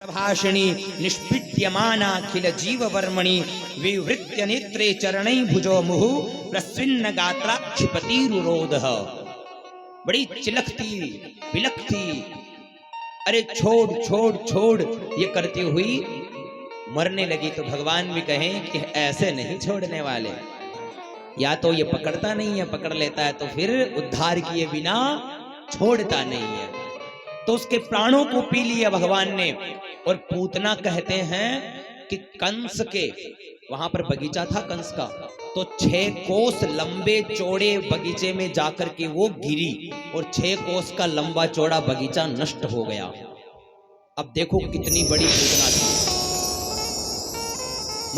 भाषिणी निष्पीड्यमानाखिल जीव वर्मणि विवृत्य नेत्रे चरणै भुजो मुहु प्रस्विन्न गात्रा क्षिपतिरुरोधः। बड़ी चिलकती बिलकती, अरे छोड़ छोड़ छोड़ ये करती हुई मरने लगी। तो भगवान भी कहें कि ऐसे नहीं छोड़ने वाले, या तो ये पकड़ता नहीं है, पकड़ लेता है तो फिर उद्धार किए बिना छोड़ता नहीं है। तो उसके प्राणों को पी लिया भगवान ने। और पूतना कहते हैं कि कंस के वहां पर बगीचा था कंस का, तो 6 कोस लंबे चौड़े बगीचे में जाकर के वो गिरी और 6 कोस का लंबा चौड़ा बगीचा नष्ट हो गया। अब देखो कितनी बड़ी पूतना थी,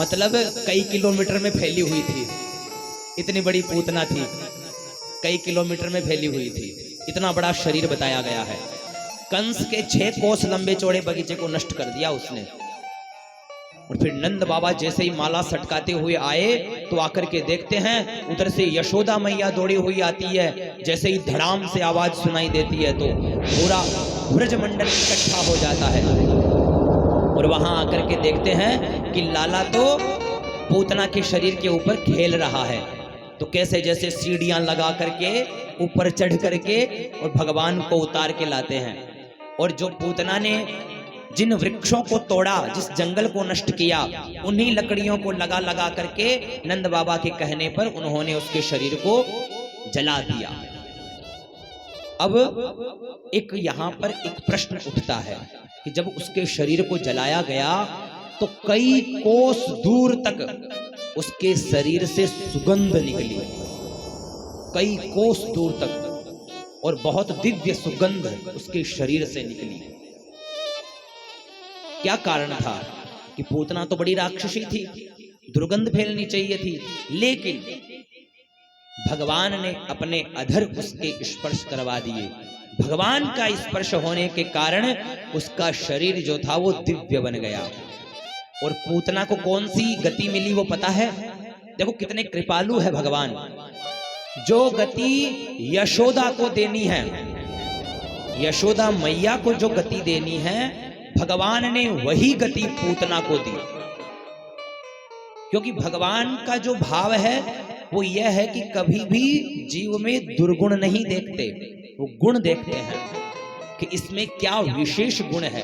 मतलब कई किलोमीटर में फैली हुई थी। इतनी बड़ी पूतना थी, कई किलोमीटर में फैली हुई थी। इतना बड़ा शरीर बताया गया है। कंस के 6 कोस लंबे चौड़े बगीचे को नष्ट कर दिया उसने। और फिर नंद बाबा जैसे ही माला सटकाते हुए आए तो आकर के देखते हैं उधर से यशोदा मैया दौड़ी हुई आती है। जैसे ही धड़ाम से आवाज सुनाई देती है तो पूरा ब्रज मंडल इकट्ठा हो जाता है। और वहां आकर के देखते हैं कि लाला तो पूतना के शरीर के ऊपर खेल रहा है। तो कैसे जैसे सीढ़ियां लगा करके ऊपर चढ़ करके और भगवान को उतार के लाते हैं। और जो पूतना ने जिन वृक्षों को तोड़ा, जिस जंगल को नष्ट किया, उन्हीं लकड़ियों को लगा लगा करके नंद बाबा के कहने पर उन्होंने उसके शरीर को जला दिया। अब एक यहां पर एक प्रश्न उठता है कि जब उसके शरीर को जलाया गया तो कई कोस दूर तक उसके शरीर से सुगंध निकली, कई कोस दूर तक, और बहुत दिव्य सुगंध उसके शरीर से निकली। क्या कारण था कि पूतना तो बड़ी राक्षसी थी, दुर्गंध फैलनी चाहिए थी, लेकिन भगवान ने अपने अधर उसके स्पर्श करवा दिए। भगवान का स्पर्श होने के कारण उसका शरीर जो था वो दिव्य बन गया। और पूतना को कौन सी गति मिली वो पता है? देखो कितने कृपालु है भगवान। जो गति यशोदा को देनी है, यशोदा मैया को जो गति देनी है, भगवान ने वही गति पूतना को दी। क्योंकि भगवान का जो भाव है वो यह है कि कभी भी जीव में दुर्गुण नहीं देखते, वो गुण देखते हैं कि इसमें क्या विशेष गुण है,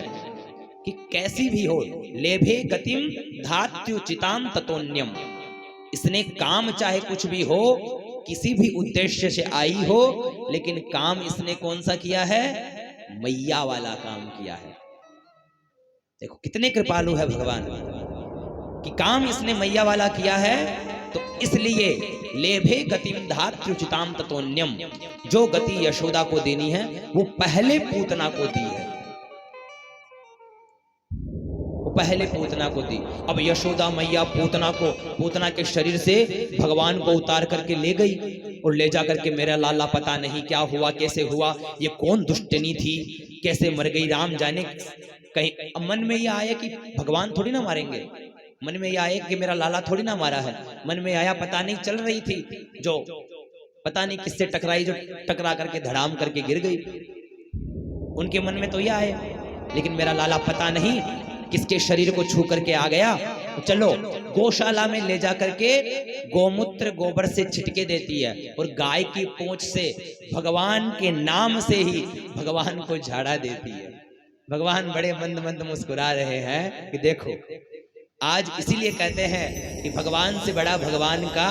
कि कैसी भी हो। लेभे गतिम धात्युचितां ततोन्यम, इसने काम चाहे कुछ भी हो, किसी भी उद्देश्य से आई हो, लेकिन काम इसने कौन सा किया है? मैया वाला काम किया है। देखो कितने कृपालु है भगवान कि काम इसने मैया वाला किया है। तो इसलिए लेभे गतिम धात्युचितां ततोन्यम, जो गति यशोदा को देनी है वो पहले पूतना को दी है, वो पहले पूतना को दी। अब यशोदा मैया पूतना के शरीर से भगवान को उतार करके ले गई और ले जा करके मेरा लाला पता नहीं क्या हुआ, कैसे हुआ, ये कौन दुष्टनी थी, कैसे मर गई, राम जाने। कहीं मन में यह आया कि भगवान थोड़ी ना मारेंगे, मन में यह आया कि मेरा लाला थोड़ी ना मारा है, मन में आया पता नहीं चल रही थी जो पता नहीं किससे टकराई, जो टकरा करके धड़ाम करके गिर गई। उनके मन में तो यह आया, लेकिन मेरा लाला पता नहीं किसके शरीर को छू करके आ गया। तो चलो गौशाला में ले जा करके गोमूत्र गोबर से छिटके देती है और गाय की पूंछ से भगवान के नाम से ही भगवान को झाड़ा देती है। भगवान बड़े मंद मंद मुस्कुरा रहे हैं कि देखो, आज इसीलिए कहते हैं कि भगवान से बड़ा भगवान का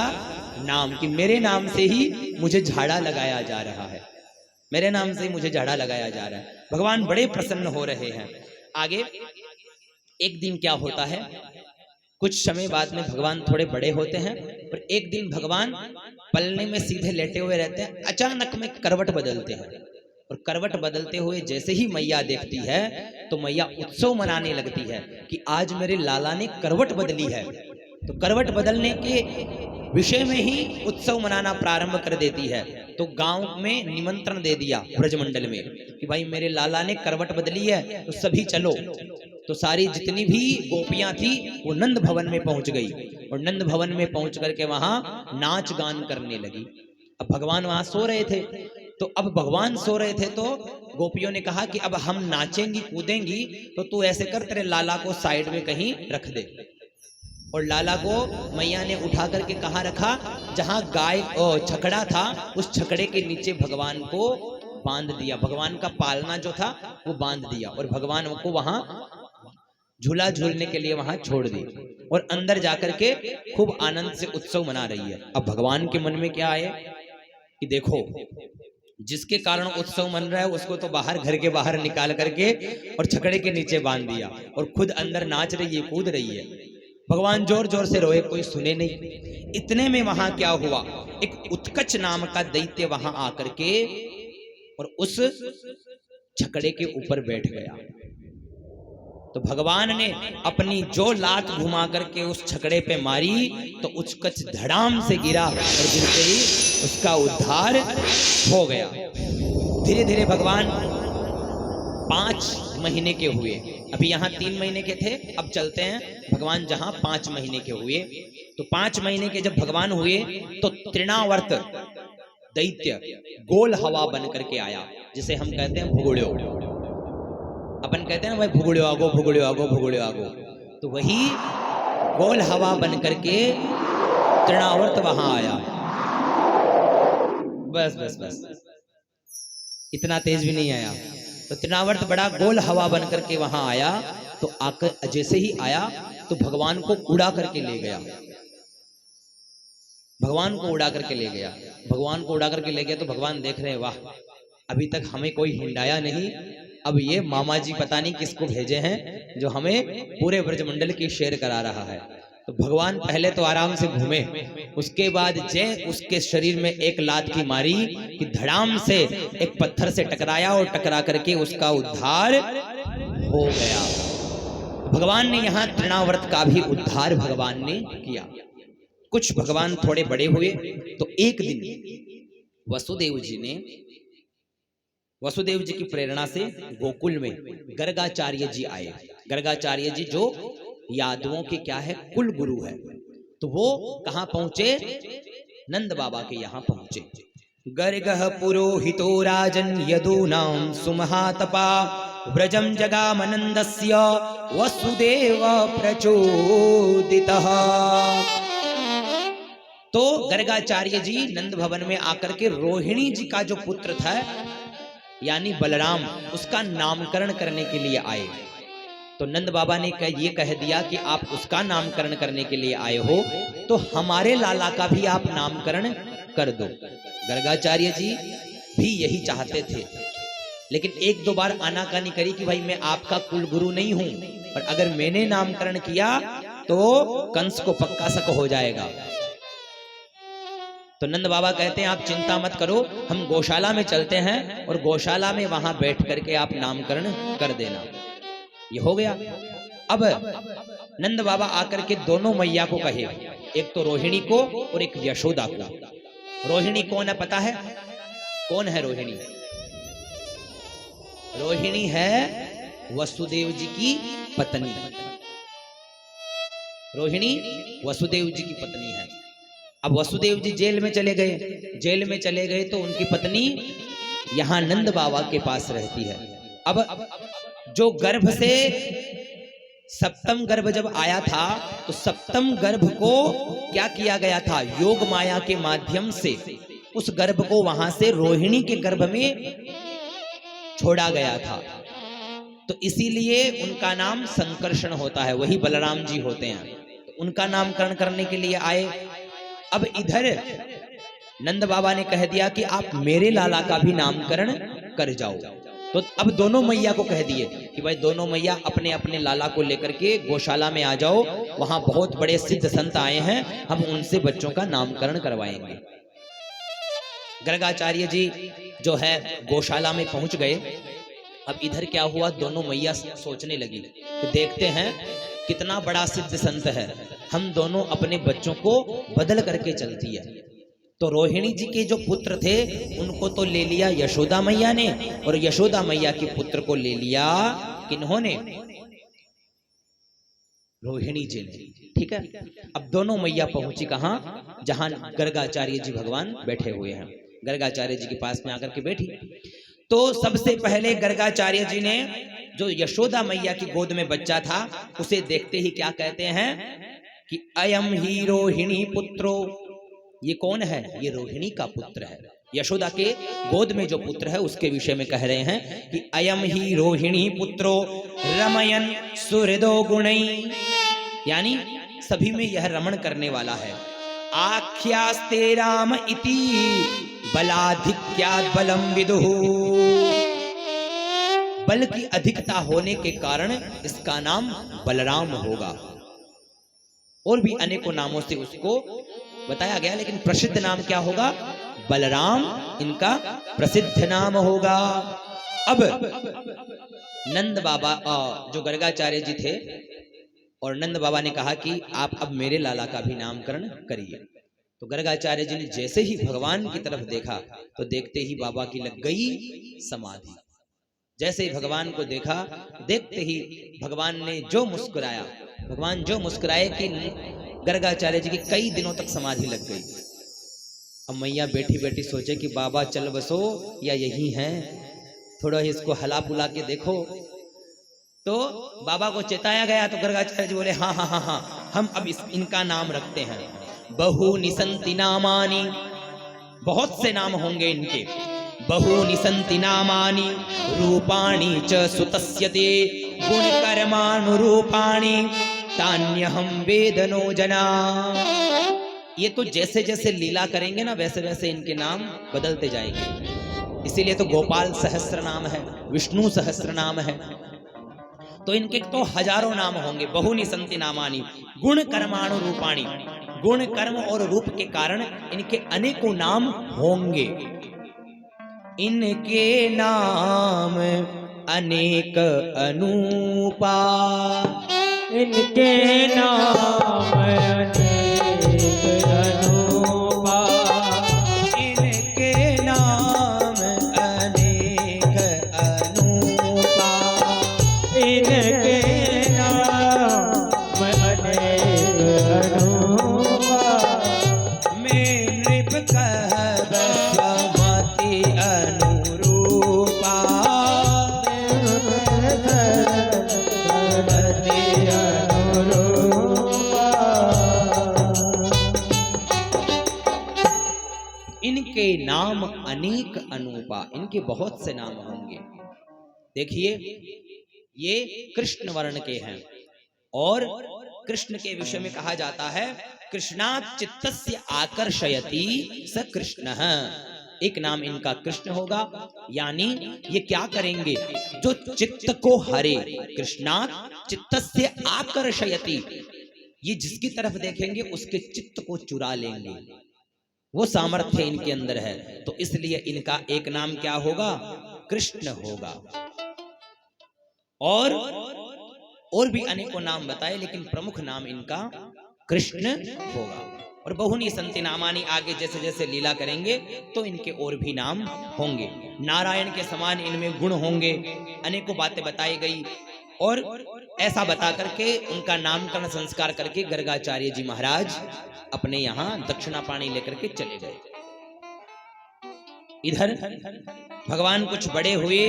नाम, कि मेरे नाम से ही मुझे झाड़ा लगाया जा रहा है, मेरे नाम से ही मुझे झाड़ा लगाया जा रहा है। भगवान बड़े प्रसन्न हो रहे हैं। आगे एक दिन क्या होता है, कुछ समय बाद में भगवान थोड़े बड़े होते हैं और एक दिन भगवान पलने में सीधे लेटे हुए रहते हैं, अचानक में करवट बदलते हैं। और करवट बदलते हुए जैसे ही मैया देखती है तो मैया उत्सव मनाने लगती है कि आज मेरे लाला ने करवट बदली है। तो करवट बदलने के विषय में ही उत्सव मनाना प्रारंभ कर देती है। तो गांव में निमंत्रण दे दिया ब्रजमंडल में कि भाई मेरे लाला ने करवट बदली है, तो सभी चलो। तो सारी जितनी भी गोपियां थी वो नंद भवन में पहुंच गई और नंद भवन में पहुंच करके वहां नाच गान करने लगी। अब भगवान वहां सो रहे थे तो अब भगवान सो रहे थे, तो गोपियों ने कहा कि अब हम नाचेंगी कूदेंगी, तो तू ऐसे कर, तेरे लाला को साइड में कहीं रख दे। और लाला को मैया ने उठा करके कहाँ रखा? जहां गाय छकड़ा था, उस छकड़े के नीचे भगवान को बांध दिया। भगवान का पालना जो था वो बांध दिया और भगवान को वहां झूला झूलने के लिए वहां छोड़ दी और अंदर जाकर के खूब आनंद से उत्सव मना रही है। अब भगवान के मन में क्या आए कि देखो, जिसके कारण उत्सव मन रहा है उसको तो बाहर, घर के बाहर निकाल करके और छकड़े के नीचे बांध दिया और खुद अंदर नाच रही है, कूद रही है। भगवान जोर जोर से रोए, कोई सुने नहीं। इतने में वहां क्या हुआ, एक उत्कच नाम का दैत्य वहां आकर के और उस छकड़े के ऊपर बैठ गया। तो भगवान ने अपनी जो लात घुमा करके उस छकड़े पे मारी तो उत्कच धड़ाम से गिरा और गिरते ही उसका उद्धार हो गया। धीरे धीरे भगवान 5 महीने के हुए। अभी यहाँ 3 महीने के थे, अब चलते हैं भगवान जहां 5 महीने के हुए। तो 5 महीने के जब भगवान हुए तो तृणावर्त दैत्य गोल हवा बन करके आया, जिसे हम कहते हैं भुगुड़ो। अपन कहते हैं ना भाई, भुगुड़ो आगो, भुगुड़ो आगो, भुगुड़ो आगो। तो वही गोल हवा बन करके तृणावर्त वहां आया। बस बस बस, इतना तेज भी नहीं आया। तो तृणावर्त बड़ा गोल हवा बन करके वहां आया। तो आकर जैसे ही आया तो भगवान को उड़ा करके ले गया। भगवान को उड़ा करके ले गया। भगवान को उड़ा करके ले गया तो भगवान देख रहे हैं, वाह, अभी तक हमें कोई हिंडाया नहीं, अब ये मामा जी पता नहीं किसको भेजे हैं जो हमें पूरे ब्रजमंडल की शेर करा रहा है। तो भगवान पहले तो आराम से घूमे, उसके बाद जय उसके शरीर में एक लात की मारी कि धड़ाम से एक पत्थर से टकराया और टकरा करके उसका उद्धार हो गया। भगवान ने यहाँ तृणावर्त का भी उद्धार भगवान ने किया। कुछ भगवान थोड़े बड़े हुए तो एक दिन वसुदेव जी की प्रेरणा से गोकुल में गर्गाचार्य जी आए। गर्गाचार्य जी जो यादवों के क्या है, कुल गुरु है। तो वो कहां पहुंचे? नंद बाबा के यहां पहुंचे। गर्गः पुरोहितो राजन यदूनां सुमहातपा व्रजम जगामनंदस्य वसुदेव प्रचोदितः। तो गर्गाचार्य जी नंद भवन में आकर के रोहिणी जी का जो पुत्र था यानी बलराम, उसका नामकरण करने के लिए आए। तो नंद बाबा ने ये कह दिया कि आप उसका नामकरण करने के लिए आए हो तो हमारे लाला का भी आप नामकरण कर दो। गर्गाचार्य जी भी यही चाहते थे, लेकिन 1-2 बार आनाकानी करी कि भाई मैं आपका कुल गुरु नहीं हूं, और अगर मैंने नामकरण किया तो कंस को पक्का शक हो जाएगा। तो नंद बाबा कहते हैं आप चिंता मत करो, हम गौशाला में चलते हैं और गौशाला में वहां बैठ करके आप नामकरण कर देना। ये हो गया। अब नंद बाबा आकर के दोनों मैया को कहे, एक तो रोहिणी को और एक यशोदा को। रोहिणी कौन है पता है? कौन है रोहिणी? रोहिणी है वसुदेव जी की पत्नी। रोहिणी वसुदेव जी की पत्नी है। अब वसुदेव जी जेल में चले गए तो उनकी पत्नी यहां नंद बाबा के पास रहती है। अब जो गर्भ से सप्तम गर्भ जब आया था तो सप्तम गर्भ को क्या किया गया था? योग माया के माध्यम से उस गर्भ को वहां से रोहिणी के गर्भ में छोड़ा गया था। तो इसीलिए उनका नाम संकर्षण होता है, वही बलराम जी होते हैं। तो उनका नामकरण करने के लिए आए। अब इधर नंद बाबा ने कह दिया कि आप मेरे लाला का भी नामकरण कर जाओ। तो अब दोनों मैया को कह दिए कि भाई दोनों मैया अपने अपने लाला को लेकर के गौशाला में आ जाओ, वहां बहुत बड़े सिद्ध संत आए हैं, हम उनसे बच्चों का नामकरण करवाएंगे। गर्गाचार्य जी जो है गौशाला में पहुंच गए। अब इधर क्या हुआ, दोनों मैया सोचने लगी कि देखते हैं कितना बड़ा सिद्ध संत है, हम दोनों अपने बच्चों को बदल करके चलती है। तो रोहिणी जी के जो पुत्र थे उनको तो ले लिया यशोदा मैया ने, और यशोदा मैया के पुत्र को ले लिया किन्होंने? रोहिणी जी ने। ठीक है। अब दोनों मैया पहुंची कहां? जहां गर्गाचार्य जी भगवान बैठे हुए हैं। गर्गाचार्य जी के पास में आकर के बैठी। तो सबसे पहले गर्गाचार्य जी ने जो यशोदा मैया की गोद में बच्चा था उसे देखते ही क्या कहते हैं कि अयम ही रोहिणी पुत्रो, ये कौन है? ये रोहिणी का पुत्र है। यशोदा के गोद में जो पुत्र है उसके विषय में कह रहे हैं कि अयम ही रोहिणी पुत्रो रमयन सुहृदो गुणई, यानी सभी में यह रमण करने वाला है। आख्यास्ते राम इति बलाधिक्यात् बलम विदुः, बल की अधिकता होने के कारण इसका नाम बलराम होगा। और भी अनेकों नामों से उसको बताया गया, लेकिन प्रसिद्ध नाम क्या होगा? बलराम इनका प्रसिद्ध नाम होगा। अब नंद बाबा जो गर्गाचार्य जी थे, और नंद बाबा ने कहा कि आप अब मेरे लाला का भी नामकरण करिए। तो गर्गाचार्य जी ने जैसे ही भगवान की तरफ देखा तो देखते ही बाबा की लग गई समाधि। जैसे ही भगवान को देखा, देखते ही भगवान ने जो मुस्कुराया, भगवान जो मुस्कुराए कि गर्गाचार्य जी की कई दिनों तक समाधि लग गई। अब मैया बैठी बैठी सोचे कि बाबा चल बसो या यही हैं, थोड़ा इसको हला पुला के देखो। तो बाबा को चेताया गया तो गर्गाचार्य जी बोले हाँ हाँ हाँ हाँ, हम अब इनका नाम रखते हैं। बहु निसंति नामानि, बहुत से नाम होंगे इनके। बहु निसंति नामानि रूपाणि च सुतस्य ते गुणकर्मानुरूपाणि तान्यहं वेदनो जना। ये तो जैसे जैसे लीला करेंगे ना वैसे वैसे इनके नाम बदलते जाएंगे। इसीलिए तो गोपाल सहस्त्र नाम है, विष्णु सहस्त्र नाम है। तो इनके तो हजारों नाम होंगे। बहुनि संति नामानि गुण कर्माणु रूपाणि, गुण कर्म और रूप के कारण इनके अनेकों नाम होंगे। इनके नाम अनेक अनूपा, इनके नाम अनेक अनूपा, इनके नाम अनेक अनूपा, इनके नाम अनेक अनूपा। मैं नृप कहब स्वमति अनुरूपा, इनके नाम अनेक अनूपा, इनके बहुत से नाम होंगे। देखिए ये कृष्ण वर्ण के हैं, और कृष्ण के विषय में कहा जाता है कृष्णात् चित्तस्य आकर्षयति स कृष्णः। एक नाम इनका कृष्ण होगा, यानी ये क्या करेंगे? जो चित्त को हरे, कृष्णात् चित्तस्य आकर्षयति, ये जिसकी तरफ देखेंगे उसके चित्त को चुरा लेंगे, वो सामर्थ्य इनके अंदर है। तो इसलिए इनका एक नाम क्या होगा? कृष्ण होगा। और भी अनेकों नाम बताए, लेकिन प्रमुख नाम इनका कृष्ण होगा। और बहुनी संति नामानी, आगे जैसे जैसे लीला करेंगे तो इनके और भी नाम होंगे। नारायण के समान इनमें गुण होंगे, अनेकों बातें बताई गई। और ऐसा बता करके उनका नामकरण संस्कार करके गर्गाचार्य जी महाराज अपने यहाँ दक्षिणा पानी लेकर के चले गए। इधर भगवान कुछ बड़े हुए,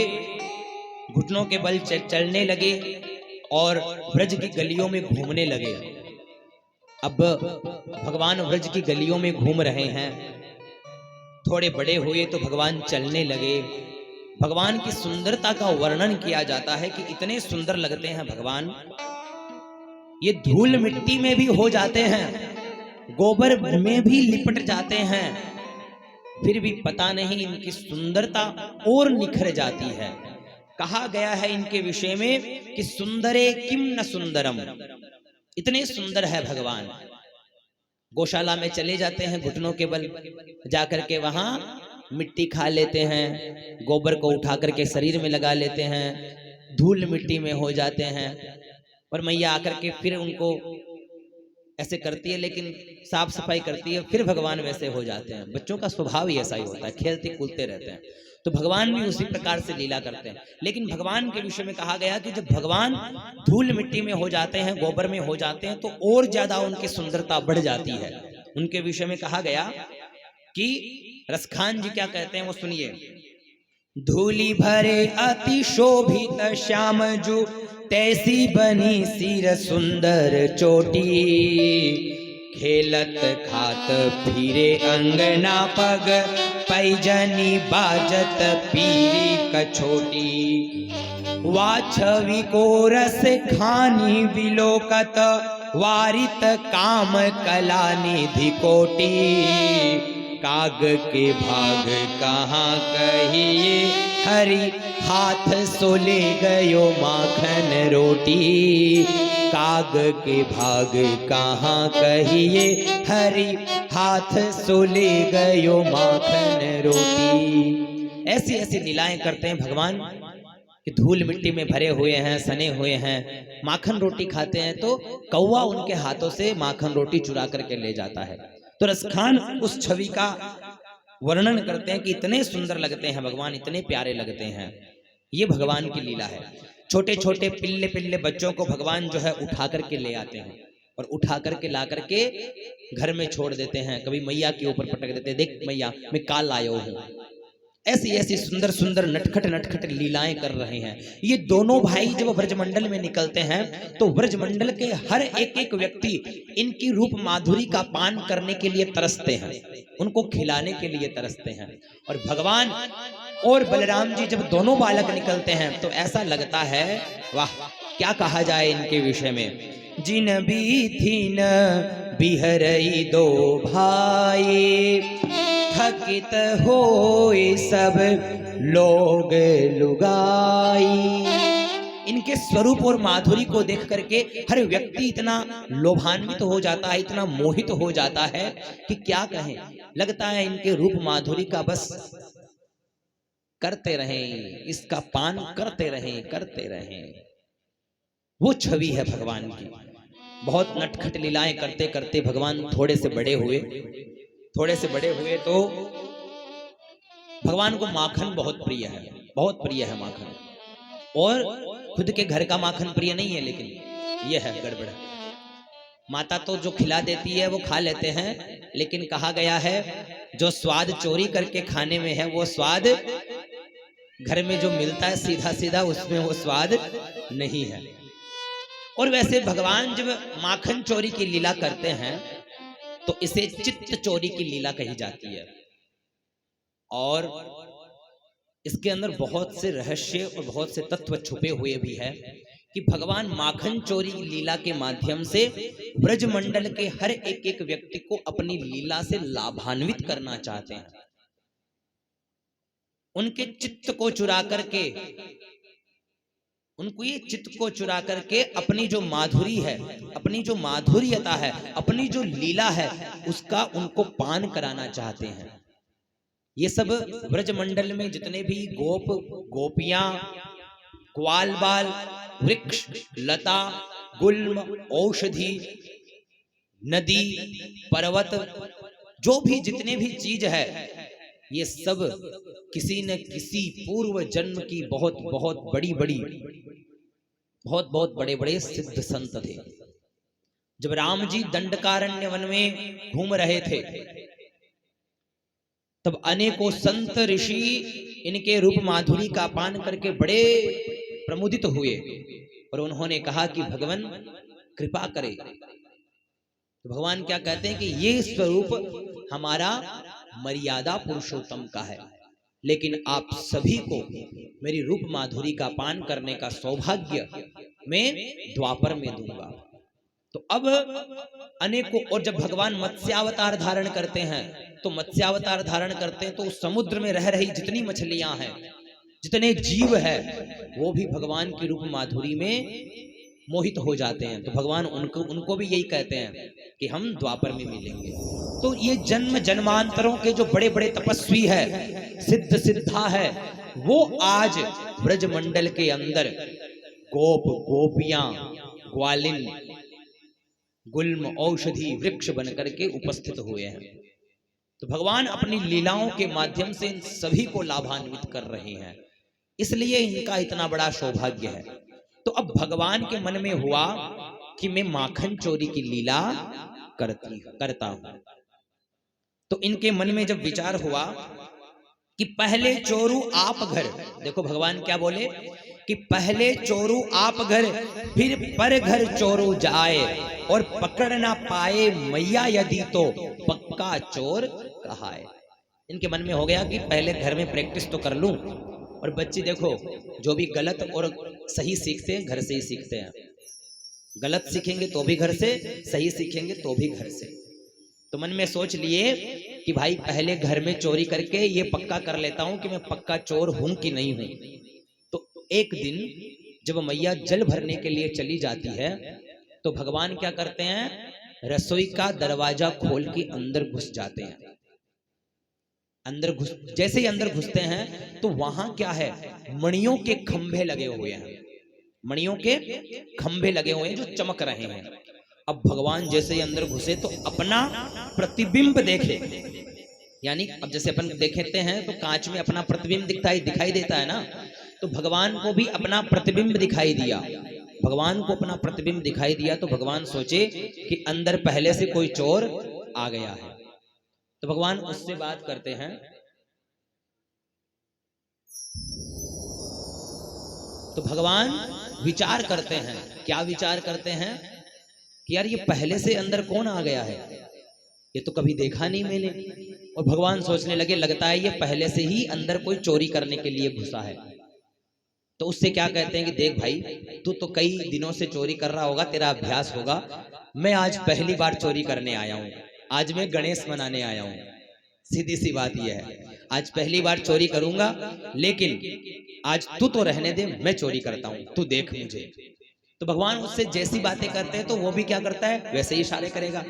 घुटनों के बल चलने लगे और ब्रज की गलियों में घूमने लगे। अब भगवान ब्रज की गलियों में घूम रहे हैं, थोड़े बड़े हुए तो भगवान चलने लगे। भगवान की सुंदरता का वर्णन किया जाता है कि इतने सुंदर लगते हैं भगवान, ये धूल मिट्टी में भी हो जाते हैं, गोबर में भी लिपट जाते हैं, फिर भी पता नहीं इनकी सुंदरता और निखर जाती है। कहा गया है इनके विषय में कि सुंदरे किम न सुंदरम, इतने सुंदर है भगवान। गौशाला में चले जाते हैं, घुटनों के बल जाकर के वहां मिट्टी खा लेते हैं, गोबर को उठा करके शरीर में लगा लेते हैं, धूल मिट्टी में हो जाते हैं। और मैया आकर के फिर उनको ऐसे करती है, लेकिन साफ सफाई करती है, फिर भगवान वैसे हो जाते हैं। बच्चों का स्वभाव ही ऐसा ही होता है, खेलते कूदते रहते हैं। तो भगवान भी उसी प्रकार से लीला करते हैं। लेकिन भगवान के विषय में कहा गया कि जब भगवान धूल मिट्टी में हो जाते हैं, गोबर में हो जाते हैं, तो और ज्यादा उनकी सुंदरता बढ़ जाती है। उनके विषय में कहा गया कि रसखान जी क्या कहते हैं वो सुनिए। धूली भरे अति शोभित श्याम जू, तैसी बनी सिर सुंदर चोटी। खेलत खात फिरे अंगना पग, पैजनी बाजत पीरी कछोटी। वाछवी को रस खानी विलोकत, वारित काम कला निधि कोटि। काग के भाग कहाँ कहिए, हरि हाथ सो ले गयो माखन रोटी। काग के भाग कहाँ कहिए, हरि हाथ सो ले गयो माखन रोटी। ऐसी ऐसी लीलाएं करते हैं भगवान कि धूल मिट्टी में भरे हुए हैं, सने हुए हैं, माखन रोटी खाते हैं तो कौवा उनके हाथों से माखन रोटी चुरा करके ले जाता है। तो रसखान उस छवि का वर्णन करते हैं कि इतने सुंदर लगते हैं भगवान, इतने प्यारे लगते हैं। ये भगवान की लीला है। छोटे छोटे पिल्ले पिल्ले बच्चों को भगवान जो है उठा करके ले आते हैं और उठा करके ला करके घर में छोड़ देते हैं। कभी मैया के ऊपर पटक देते हैं, देख मैया मैं काल आयो हूँ। ऐसी ऐसी सुंदर सुंदर नटखट नटखट लीलाएं कर रहे हैं। ये दोनों भाई जब ब्रजमंडल में निकलते हैं तो ब्रजमंडल के हर एक एक व्यक्ति इनकी रूप माधुरी का पान करने के लिए तरसते हैं, उनको खिलाने के लिए तरसते हैं। और भगवान और बलराम जी जब दोनों बालक निकलते हैं तो ऐसा लगता है वाह, क्या कहा जाए इनके विषय में। जिन भी थी न बिहरई दो भाई, थकित होए सब लोग लुगाई। इनके स्वरूप और माधुरी को देख करके हर व्यक्ति इतना लोभान्वित हो जाता है, इतना मोहित हो जाता है कि क्या कहें। लगता है इनके रूप माधुरी का बस करते रहें, इसका पान करते रहें करते रहें। वो छवि है भगवान की। बहुत नटखट लीलाएं करते करते भगवान थोड़े से बड़े हुए तो भगवान को माखन बहुत प्रिय है, बहुत प्रिय है माखन। और खुद के घर का माखन प्रिय नहीं है, लेकिन यह है गड़बड़। माता तो जो खिला देती है वो खा लेते हैं, लेकिन कहा गया है जो स्वाद चोरी करके खाने में है वो स्वाद घर में जो मिलता है सीधा सीधा उसमें वो स्वाद नहीं है। और वैसे भगवान जब माखन चोरी की लीला करते हैं तो इसे चित्त चोरी की लीला कही जाती है। और इसके अंदर बहुत से रहस्य और बहुत से तत्व छुपे हुए भी है कि भगवान माखन चोरी की लीला के माध्यम से ब्रजमंडल के हर एक एक व्यक्ति को अपनी लीला से लाभान्वित करना चाहते हैं। उनके चित्त को चुरा करके, उनको ये चित्त को चुरा करके अपनी जो माधुरी है, अपनी जो माधुर्यता है, अपनी जो लीला है उसका उनको पान कराना चाहते हैं। ये सब ब्रजमंडल में जितने भी गोप गोपियां, ग्वाल बाल, वृक्ष, लता, गुल्म, औषधि, नदी, पर्वत, जो भी जितने भी चीज है ये सब किसी न किसी पूर्व जन्म की बहुत बहुत बड़ी बड़ी बहुत बहुत बड़े बड़े सिद्ध संत थे। जब राम जी दंडकारण्य वन में घूम रहे थे तब अनेकों संत ऋषि इनके रूप माधुरी का पान करके बड़े प्रमुदित हुए और उन्होंने कहा कि भगवान कृपा करे। तो भगवान क्या कहते हैं कि ये स्वरूप हमारा मर्यादा पुरुषोत्तम का है, लेकिन आप सभी को मेरी रूप माधुरी का पान करने का सौभाग्य मैं द्वापर में दूंगा। तो अब अनेकों, और जब भगवान मत्स्यावतार धारण करते हैं तो मत्स्यावतार धारण करते हैं तो उस समुद्र में रह रही जितनी मछलियां हैं, जितने जीव है, वो भी भगवान की रूप माधुरी में मोहित हो जाते हैं। तो भगवान उनको भी यही कहते हैं कि हम द्वापर में मिलेंगे। तो ये जन्म जन्मांतरों के जो बड़े बड़े तपस्वी है, सिद्ध सिद्धा है, वो आज ब्रजमंडल के अंदर गोप गोपियां, ग्वालिन, गुल्म, औषधि, वृक्ष बनकर के उपस्थित हुए हैं। तो भगवान अपनी लीलाओं के माध्यम से इन सभी को लाभान्वित कर रहे हैं, इसलिए इनका इतना बड़ा सौभाग्य है। तो अब भगवान के मन में हुआ कि मैं माखन चोरी की लीला करता हूं। तो इनके मन में जब विचार हुआ कि पहले चोरू आप घर, देखो भगवान क्या बोले कि पहले चोरू आप घर, फिर पर घर चोरू जाए, और पकड़ ना पाए मैया यदि तो पक्का चोर कहाए। इनके मन में हो गया कि पहले घर में प्रैक्टिस तो कर लूं, और बच्चे देखो जो भी गलत और सही सीखते हैं घर से ही सीखते हैं। गलत सीखेंगे तो भी घर से, सही सीखेंगे तो भी घर से। तो मन में सोच लिए कि भाई पहले घर में चोरी करके ये पक्का कर लेता हूं कि मैं पक्का चोर हूं कि नहीं हूं। तो एक दिन जब मैया जल भरने के लिए चली जाती है तो भगवान क्या करते हैं, रसोई का दरवाजा खोल के अंदर घुस जाते हैं। अंदर घुस, जैसे ही अंदर घुसते हैं तो वहां क्या है, मणियों के खंभे लगे हुए हैं, मणियों के खंभे लगे हुए हैं जो चमक रहे हैं। अब भगवान जैसे ही अंदर घुसे तो अपना प्रतिबिंब देखे, यानी अब जैसे अपन देखते हैं तो कांच में अपना प्रतिबिंब दिखाई देता है ना, तो भगवान को भी अपना प्रतिबिंब दिखाई दिया। भगवान को अपना प्रतिबिंब दिखाई दिया तो भगवान सोचे कि अंदर पहले से कोई चोर आ गया है। तो भगवान उससे बात करते हैं। तो भगवान विचार करते हैं, क्या विचार करते हैं कि यार ये पहले से अंदर कौन आ गया है, ये तो कभी देखा नहीं मैंने। और भगवान सोचने लगे लगता है ये पहले से ही अंदर कोई चोरी करने के लिए घुसा है। तो उससे क्या कहते हैं कि देख भाई तू तो कई दिनों से चोरी कर रहा होगा, तेरा अभ्यास होगा, मैं आज पहली बार चोरी करने आया हूं, आज मैं गणेश मनाने आया हूं। सीधी सी बात यह है, आज पहली बार चोरी करूंगा, लेकिन आज तू तो रहने दे, मैं चोरी करता हूं, तू देख मुझे। तो भगवान उससे जैसी बातें करते हैं तो वो भी क्या करता है, वैसे ही इशारे करेगा,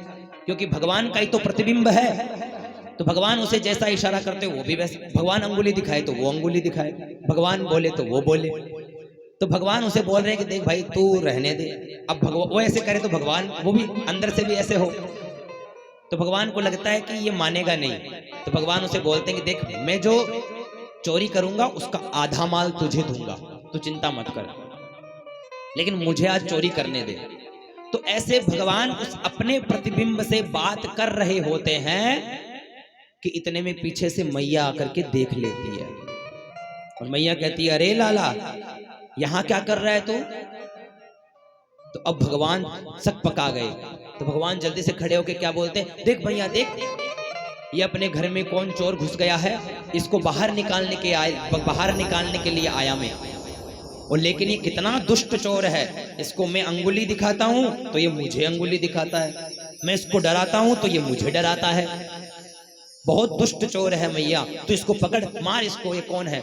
क्योंकि भगवान का ही तो प्रतिबिंब है। तो भगवान उसे जैसा इशारा करते वो भी वैसे, भगवान अंगुली दिखाए तो वो अंगुली दिखाए, भगवान बोले तो वो बोले। तो भगवान उसे बोल रहे हैं कि देख भाई तू रहने दे। अब भगवान वो ऐसे करे तो भगवान वो भी अंदर से भी ऐसे हो, तो भगवान को लगता है कि ये मानेगा नहीं। तो भगवान उसे बोलते हैं कि देख मैं जो चोरी करूंगा उसका आधा माल तुझे दूंगा, तू चिंता मत कर, लेकिन मुझे आज चोरी करने दे। तो ऐसे भगवान उस अपने प्रतिबिंब से बात कर रहे होते हैं कि इतने में पीछे से मैया आकर के देख लेती है, और मैया कहती है अरे लाला यहां क्या कर रहा है तू। तो अब भगवान सक पका गए। तो भगवान जल्दी से खड़े होकर क्या बोलते हैं, देख भैया देख, ये अपने घर में कौन चोर घुस गया है, इसको बाहर निकालने के लिए आया मैं। और लेकिन ये कितना दुष्ट चोर है, इसको मैं अंगुली दिखाता हूं तो ये मुझे अंगुली दिखाता है, मैं इसको डराता हूं तो ये मुझे डराता है, बहुत दुष्ट चोर है मैया, तो इसको पकड़ मार इसको, ये कौन है।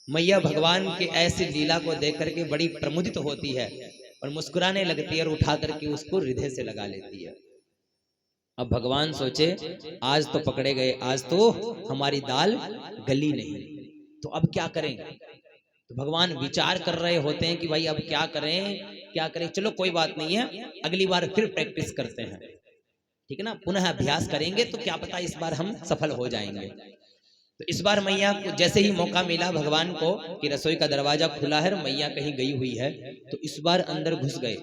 मैया भगवान के ऐसी लीला को देख करके बड़ी प्रमुदित होती है और मुस्कुराने लगती है और उठा करके उसको हृदय से लगा लेती है। अब भगवान सोचे आज तो पकड़े गए, आज तो हमारी दाल गली नहीं, तो अब क्या करें। तो भगवान विचार कर रहे होते हैं कि भाई अब क्या करें। चलो कोई बात नहीं है, अगली बार फिर प्रैक्टिस करते हैं, ठीक है ना, पुनः अभ्यास करेंगे तो क्या पता इस बार हम सफल हो जाएंगे। तो इस बार मैया को जैसे ही मौका मिला भगवान को कि रसोई का दरवाजा खुला है, मैया कहीं गई हुई है, तो इस बार अंदर घुस गए।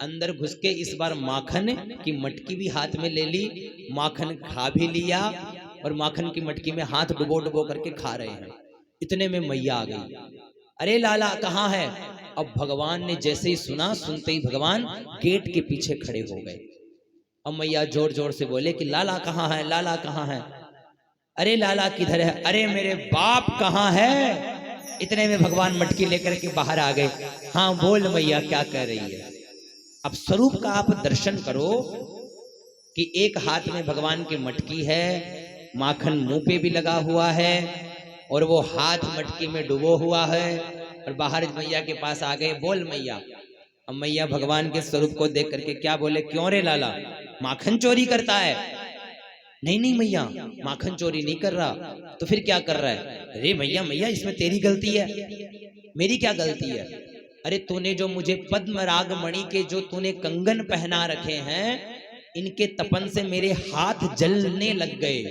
अंदर घुस के इस बार माखन की मटकी भी हाथ में ले ली, माखन खा भी लिया, और माखन की मटकी में हाथ डुबो डुबो करके खा रहे हैं। इतने में मैया आ गई, अरे लाला कहाँ है। अब भगवान ने जैसे ही सुना, सुनते ही भगवान गेट के पीछे खड़े हो गए। अब मैया जोर जोर से बोले कि लाला कहाँ है, लाला कहाँ है। अरे लाला किधर है, अरे मेरे बाप कहाँ है। इतने में भगवान मटकी लेकर के बाहर आ गए। हाँ बोल मैया क्या कह रही है। अब स्वरूप का आप दर्शन करो कि एक हाथ में भगवान की मटकी है, माखन मुंह पे भी लगा हुआ है, और वो हाथ मटकी में डुबो हुआ है, और बाहर मैया के पास आ गए। बोल मैया। अब मैया भगवान के स्वरूप को देख करके क्या बोले, क्यों रे लाला माखन चोरी करता है। नहीं नहीं मैया माखन चोरी नहीं कर रहा, तो फिर क्या कर रहा है। अरे मैया इसमें तेरी गलती है। मेरी क्या गलती है। अरे तूने जो मुझे पद्मराग मणि के जो तूने कंगन पहना रखे हैं, इनके तपन से मेरे हाथ जलने लग गए।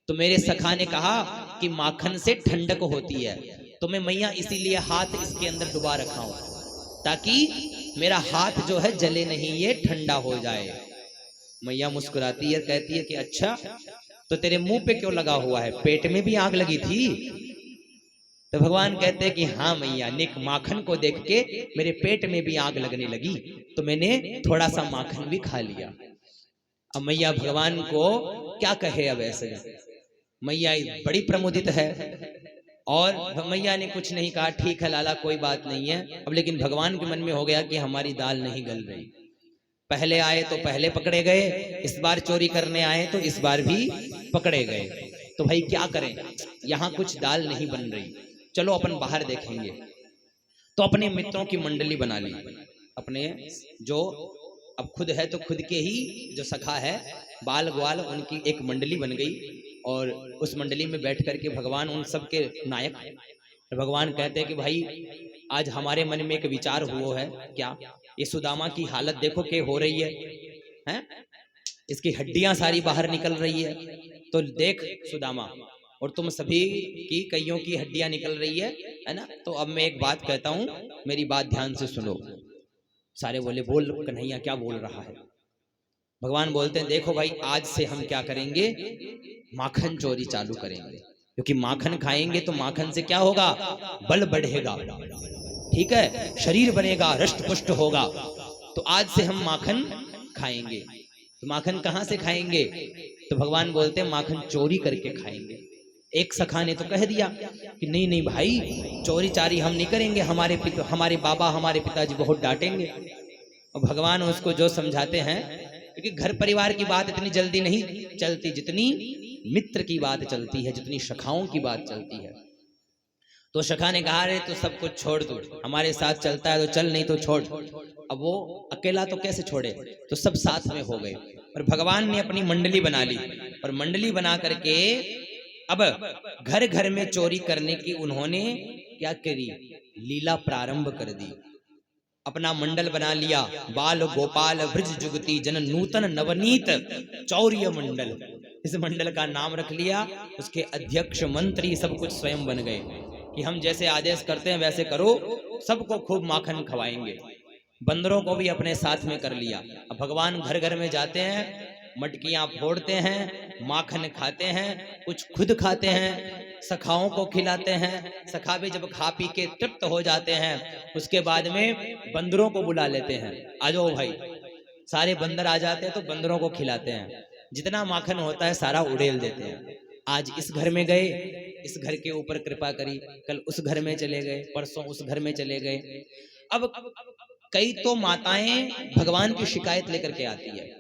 तो मेरे सखा ने कहा कि माखन से ठंडक होती है, तो मैं मैया इसीलिए हाथ इसके अंदर डुबा रखा हूं, ताकि मेरा हाथ जो है जले नहीं, ये ठंडा हो जाए। मैया मुस्कुराती है, कहती है कि अच्छा, तो तेरे मुंह पे क्यों लगा हुआ है, पेट में भी आग लगी थी? तो भगवान कहते हैं कि हाँ मैया, निक माखन को देख के मेरे पेट में भी आग लगने लगी, तो मैंने थोड़ा सा माखन भी खा लिया। अब मैया भगवान को क्या कहे, अब ऐसे मैया बड़ी प्रमुदित है। और मैया ने कुछ नहीं कहा, ठीक है लाला कोई बात नहीं है। अब लेकिन भगवान के मन में हो गया कि हमारी दाल नहीं गल रही, पहले आए तो पहले पकड़े गए, इस बार चोरी करने आए तो इस बार भी पकड़े गए, तो भाई क्या करें, यहाँ कुछ दाल नहीं बन रही, चलो अपन बाहर देखेंगे। तो अपने मित्रों की मंडली बना ली, अपने जो अब खुद है तो खुद के ही जो सखा है बाल ग्वाल, उनकी एक मंडली बन गई। और उस मंडली में बैठ करके भगवान उन सब के नायक। भगवान कहते हैं कि भाई आज हमारे मन में एक विचार हुआ है, क्या, ये सुदामा की हालत देखो क्या हो रही है? इसकी हड्डियां सारी बाहर निकल रही है, तो देख सुदामा, और तुम सभी की कईयों की हड्डियां निकल रही है ना? तो अब मैं एक बात कहता हूं, मेरी बात ध्यान से सुनो। सारे बोले बोल कन्हैया क्या बोल रहा है? भगवान बोलते हैं देखो भाई, आज से हम क्या करेंगे, माखन चोरी चालू करेंगे, क्योंकि माखन खाएंगे तो माखन से क्या होगा, बल बढ़ेगा, ठीक है, शरीर बनेगा, हृष्ट पुष्ट होगा। तो आज से हम माखन खाएंगे। तो माखन कहां से खाएंगे? तो भगवान बोलते हैं माखन चोरी करके खाएंगे। एक सखा ने तो कह दिया कि नहीं नहीं भाई, चोरी चारी हम नहीं करेंगे, हमारे बाबा हमारे पिताजी बहुत डांटेंगे। और भगवान उसको जो समझाते हैं, क्योंकि घर परिवार की बात इतनी जल्दी नहीं चलती जितनी मित्र की बात चलती है, जितनी सखाओं की बात चलती है। तो सखा ने कहा अरे तो सब कुछ छोड़ दो, हमारे साथ चलता है तो चल, नहीं तो छोड़। अब वो अकेला तो कैसे छोड़े, तो सब साथ में हो गए। और भगवान ने अपनी मंडली बना ली, और मंडली बना करके अब घर घर में चोरी करने की उन्होंने क्या करी, लीला प्रारंभ कर दी। अपना मंडल बना लिया, बाल गोपाल ब्रज जुगती जन नूतन नवनीत चौर्य मंडल। इस मंडल का नाम रख लिया, उसके अध्यक्ष मंत्री सब कुछ स्वयं बन गए कि हम जैसे आदेश करते हैं वैसे करो, सबको खूब माखन खवाएंगे। बंदरों को भी अपने साथ में कर लिया। अब भगवान घर घर में जाते हैं, मटकियां फोड़ते हैं, माखन खाते हैं, कुछ खुद खाते हैं, सखाओं को खिलाते हैं। सखा भी जब खा पी के तृप्त हो जाते हैं, उसके बाद में बंदरों को बुला लेते हैं, आ जाओ भाई। सारे बंदर आ जाते हैं तो बंदरों को खिलाते हैं, जितना माखन होता है सारा उड़ेल देते हैं। आज इस घर में गए, इस घर के ऊपर कृपा करी, कल उस घर में चले गए, परसों उस घर में चले गए। अब कई तो माताएं भगवान की शिकायत लेकर के आती है,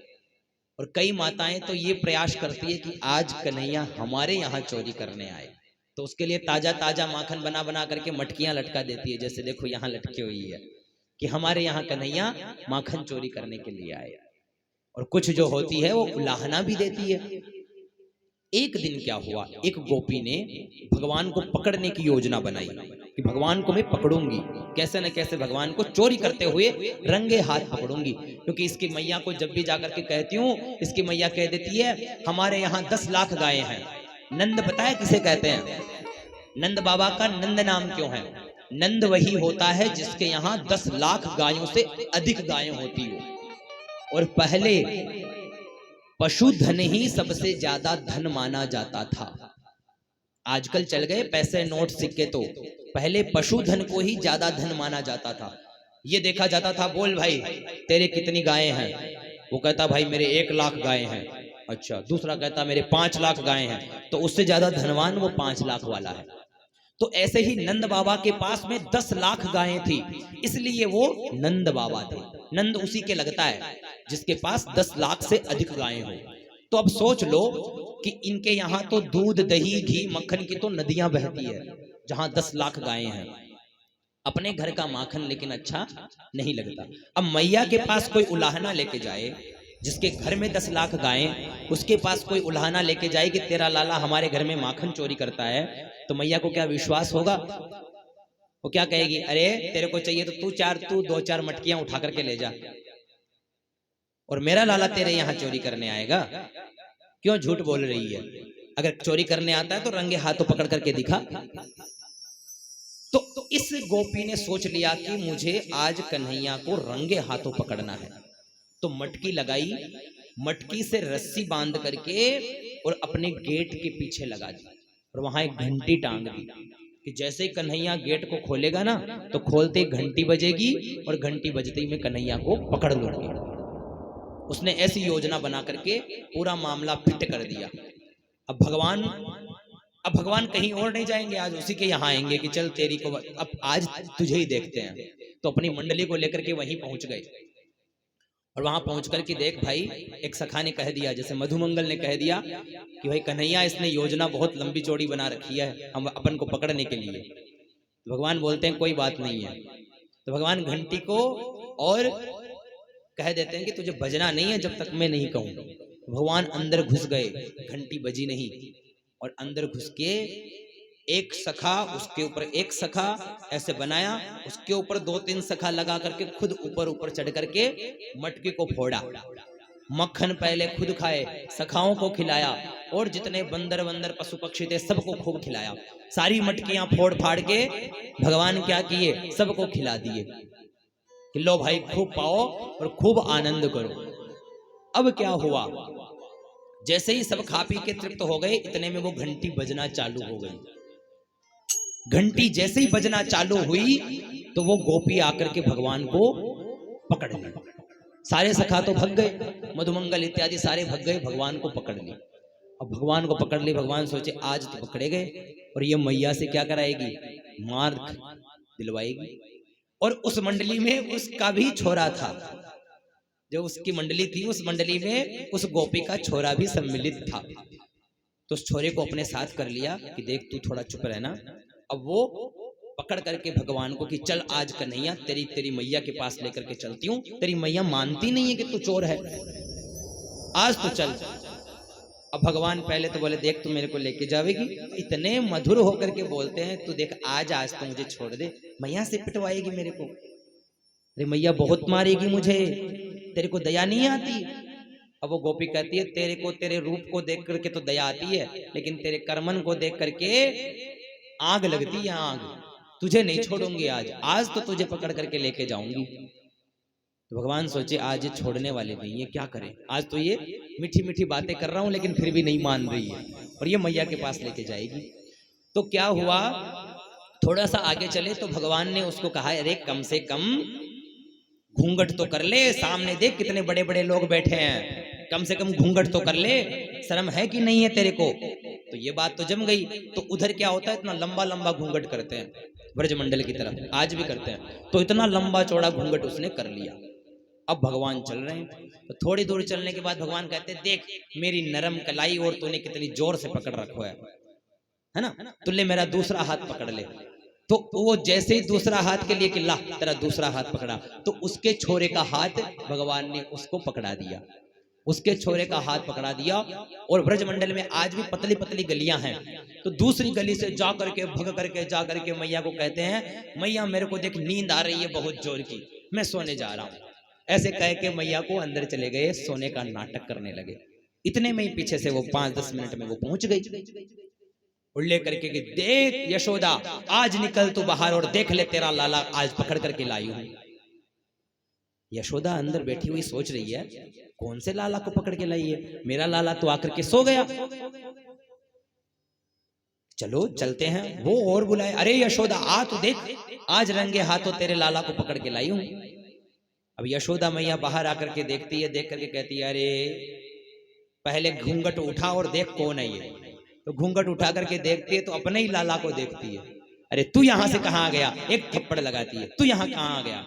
और कई माताएं तो ये प्रयास करती है कि आज कन्हैया हमारे यहाँ चोरी करने आए, तो उसके लिए ताजा ताजा माखन बना बना करके मटकियां लटका देती है। जैसे देखो यहाँ लटकी हुई है कि हमारे यहाँ कन्हैया माखन चोरी करने के लिए आए। और कुछ जो होती है वो उलाहना भी देती है। एक दिन क्या हुआ, एक गोपी ने भगवान को पकड़ने की योजना बनाई कि भगवान को मैं पकड़ूंगी, कैसे न कैसे भगवान को चोरी करते हुए रंगे हाथ पकड़ूंगी। क्योंकि इसकी मैया को जब भी जाकर के कहती हूँ, इसकी मैया कह देती है हमारे यहाँ 10 लाख गायें हैं। नंद पता है किसे कहते हैं? नंद बाबा का नंद नाम क्यों है? नंद वही होता है जिसके यहाँ 10 लाख गायों से अधिक गायें होती हो। और पहले पशुधन ही सबसे ज्यादा धन माना जाता था। आजकल चल गए पैसे नोट सिक्के, तो पहले पशुधन को ही ज्यादा धन माना जाता था। ये देखा जाता था, बोल भाई तेरे कितनी गायें हैं? वो कहता भाई मेरे 1 लाख गायें हैं। अच्छा, दूसरा कहता मेरे 5 लाख गायें हैं, तो उससे ज्यादा धनवान वो 5 लाख वाला है। तो ऐसे ही नंद बाबा के पास में 10 लाख गायें थी, इसलिए वो नंद बाबा थे। नंद उसी के लगता है जिसके पास 10 लाख से अधिक गायें हो। तो अब सोच लो कि इनके यहाँ तो दूध दही घी मक्खन की तो नदियां बहती है, जहां 10 लाख गायें हैं। अपने घर का माखन लेकिन अच्छा नहीं लगता। अब मैया के पास कोई उलाहना लेके जाए, जिसके घर में 10 लाख गायें, उसके पास कोई उलाहना लेके जाए कि तेरा लाला हमारे घर में माखन चोरी करता है, तो मैया को क्या विश्वास होगा? वो क्या कहेगी, अरे तेरे को चाहिए तो तू 2-4 मटकियां उठा करके ले जा, और मेरा लाला तेरे यहाँ चोरी करने आएगा? क्यों झूठ बोल रही है? अगर चोरी करने आता है तो रंगे हाथों पकड़ करके दिखा। तो इस गोपी ने सोच लिया कि मुझे आज कन्हैया को रंगे हाथों पकड़ना है। तो मटकी लगाई, मटकी से रस्सी बांध करके और अपने गेट के पीछे लगा दी और वहां एक घंटी टांग दी कि जैसे ही कन्हैया गेट को खोलेगा ना तो खोलते ही घंटी बजेगी और घंटी बजते ही मैं कन्हैया को पकड़ लूंगी। उसने ऐसी योजना बना करके पूरा मामला फिट कर दिया। अब भगवान कहीं और नहीं जाएंगे, आज उसी के यहाँ आएंगे कि चल तेरी को अब आज तुझे ही देखते हैं। तो अपनी मंडली को लेकर के वहीं पहुंच गए और वहां पहुंच करके देख भाई, एक सखा ने कह दिया, जैसे मधुमंगल ने कह दिया कि भाई कन्हैया इसने योजना बहुत लंबी चौड़ी बना रखी है हम अपन को पकड़ने के लिए। तो भगवान बोलते हैं कोई बात नहीं है। तो भगवान घंटी को और कह देते हैं कि तुझे बजना नहीं है जब तक मैं नहीं कहूं। भगवान अंदर घुस गए, घंटी बजी नहीं, और अंदर घुस के एक सखा उसके ऊपर एक सखा ऐसे बनाया, उसके ऊपर 2-3 सखा लगा करके खुद ऊपर चढ़ करके मटकी को फोड़ा। मक्खन पहले खुद खाए, सखाओं को खिलाया और जितने बंदर पशु पक्षी थे सबको खूब खिलाया। सारी मटकियां फोड़ फाड़ के भगवान क्या किए, सबको खिला दिए कि लो भाई खूब पाओ और खूब आनंद करो। अब क्या हुआ, जैसे ही सब खा पी के तृप्त हो गए, इतने में वो घंटी बजना चालू हो गई। घंटी जैसे ही बजना चालू हुई तो वो गोपी आकर के भगवान को पकड़ ली। सारे सखा तो भग गए, मधुमंगल इत्यादि सारे भग गए, भगवान को पकड़ ली। अब भगवान को पकड़ ली, भगवान सोचे आज तो पकड़े गए और ये मैया से क्या कराएगी, मार दिलवाएगी। और उस मंडली में उसका भी छोरा था, जो उसकी मंडली थी उस मंडली में उस गोपी का छोरा भी सम्मिलित था। तो उस छोरे को अपने साथ कर लिया कि देख तू थोड़ा चुप रहना। अब वो पकड़ करके भगवान को कि चल आज कन्हैया तेरी मैया के पास लेकर के चलती हूँ, तेरी मैया मानती नहीं है कि तू चोर है, आज तो चल। अब भगवान पहले तो बोले देख तू मेरे को लेके जावेगी, इतने मधुर होकर के बोलते हैं तू देख आज तो मुझे छोड़ दे, मैया से पिटवाएगी मेरे को, अरे मैया बहुत मारेगी मुझे, तेरे को दया नहीं आती। अब वो गोपी कहती है तेरे को तेरे रूप को देख करके तो दया आती है, लेकिन तेरे कर्मन को देख करके आग लगती है, आग, तुझे नहीं छोड़ूंगी आज तो तुझे पकड़ करके लेके जाऊंगी। तो भगवान सोचे आज ये छोड़ने वाले नहीं है, क्या करें, आज तो ये मीठी मीठी बातें कर रहा हूं लेकिन फिर भी नहीं मान रही है और ये मैया के पास लेके जाएगी। तो क्या हुआ, थोड़ा सा आगे चले तो भगवान ने उसको कहा अरे कम से कम घूंघट तो कर ले, सामने देख कितने बड़े बड़े लोग बैठे हैं, कम से कम घूंघट तो कर ले, शर्म है कि नहीं है तेरे को। तो ये बात तो जम गई। तो उधर क्या होता है, इतना लंबा लंबा घूंघट करते हैं ब्रजमंडल की तरफ, आज भी करते हैं। तो इतना लंबा चौड़ा घूंघट उसने कर लिया। अब भगवान चल रहे हैं, तो थोड़ी दूर चलने के बाद भगवान कहते हैं देख मेरी नरम कलाई और तूने कितनी जोर से पकड़ रखो है ना, तू ले मेरा दूसरा हाथ पकड़ ले। तो वो जैसे ही दूसरा हाथ के लिए कि ला तेरा दूसरा हाथ पकड़ा, तो उसके छोरे का हाथ भगवान ने उसको पकड़ा दिया, उसके छोरे का हाथ पकड़ा दिया। और ब्रजमंडल में आज भी पतली पतली गलियां हैं, तो दूसरी गली से जा करके भग करके जा करके मैया को कहते हैं मैया मेरे को देख नींद आ रही है बहुत जोर की, मैं सोने जा रहा हूं। ऐसे कह के मैया को अंदर चले गए, सोने का नाटक करने लगे। इतने में ही पीछे से वो 5-10 मिनट में वो पहुंच गई और लेकर के कि देख यशोदा आज निकल तू बाहर और देख ले तेरा लाला आज पकड़ करके लाई हूं। यशोदा अंदर बैठी हुई सोच रही है कौन से लाला को पकड़ के लाई है, मेरा लाला तो आकर के सो गया, चलो चलते हैं। वो और बुलाए अरे यशोदा आ तो देख आज रंगे हाथों तेरे लाला को पकड़ के लाई हूं। अब यशोदा मैया बाहर आकर के देखती है, देख करके कहती है अरे पहले घूंघट उठा और देख कौन है ये। तो घूंघट उठा करके देखती है तो अपने ही लाला को देखती है, अरे तू यहां से कहां आ गया, एक थप्पड़ लगाती है, तू यहां कहां आ गया।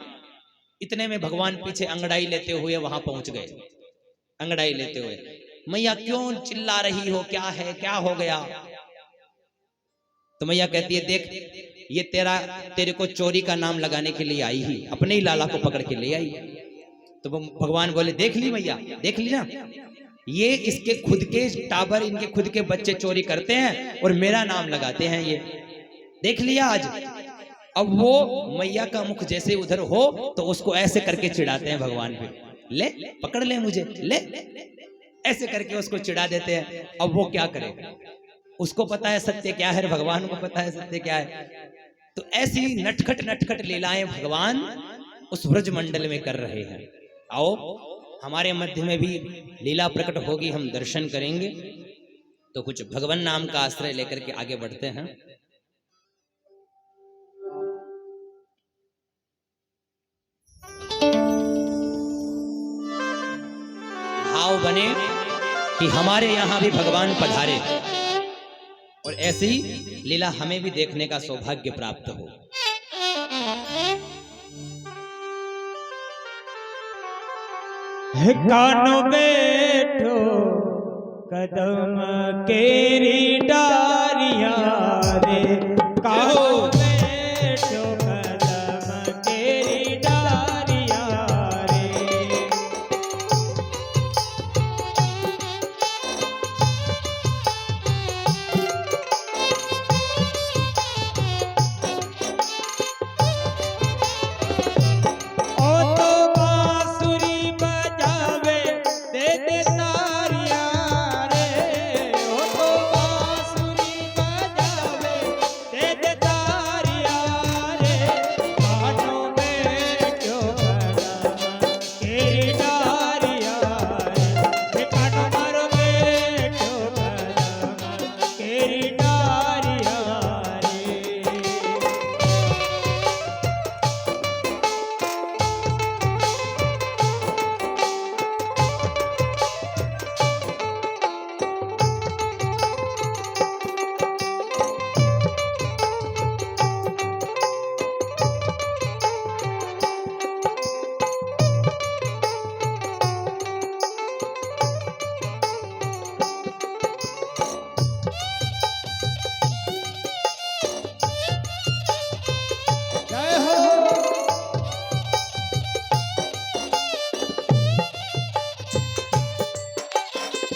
इतने में भगवान पीछे अंगड़ाई लेते हुए वहां पहुंच गए, अंगड़ाई लेते हुए मैया क्यों चिल्ला रही हो, क्या है, क्या हो गया। तो मैया कहती है देख ये तेरे को चोरी का नाम लगाने के लिए आई ही, अपने ही लाला को पकड़ के ले आई। तो भगवान बोले देख ली मैया, देख ली ना, ये इसके खुद के टाबर इनके खुद के बच्चे चोरी करते हैं और मेरा नाम लगाते हैं, ये देख लिया आज। अब वो मैया का मुख जैसे उधर हो तो उसको ऐसे करके चिढ़ाते हैं भगवान पे, ले पकड़ ले मुझे, ले ऐसे करके उसको चिढ़ा देते हैं। अब वो क्या करे, उसको पता है सत्य क्या है, भगवान को पता है सत्य क्या है। तो ऐसी नटखट नटखट लीलाएं भगवान उस ब्रज मंडल में कर रहे हैं। आओ हमारे मध्य में भी लीला प्रकट होगी, हम दर्शन करेंगे। तो कुछ भगवान नाम का आश्रय लेकर के आगे बढ़ते हैं। भाव बने कि हमारे यहां भी भगवान पधारे और ऐसी लीला हमें भी देखने का सौभाग्य प्राप्त हो। कानो बैठो कदम केरी डारिया रे, कानो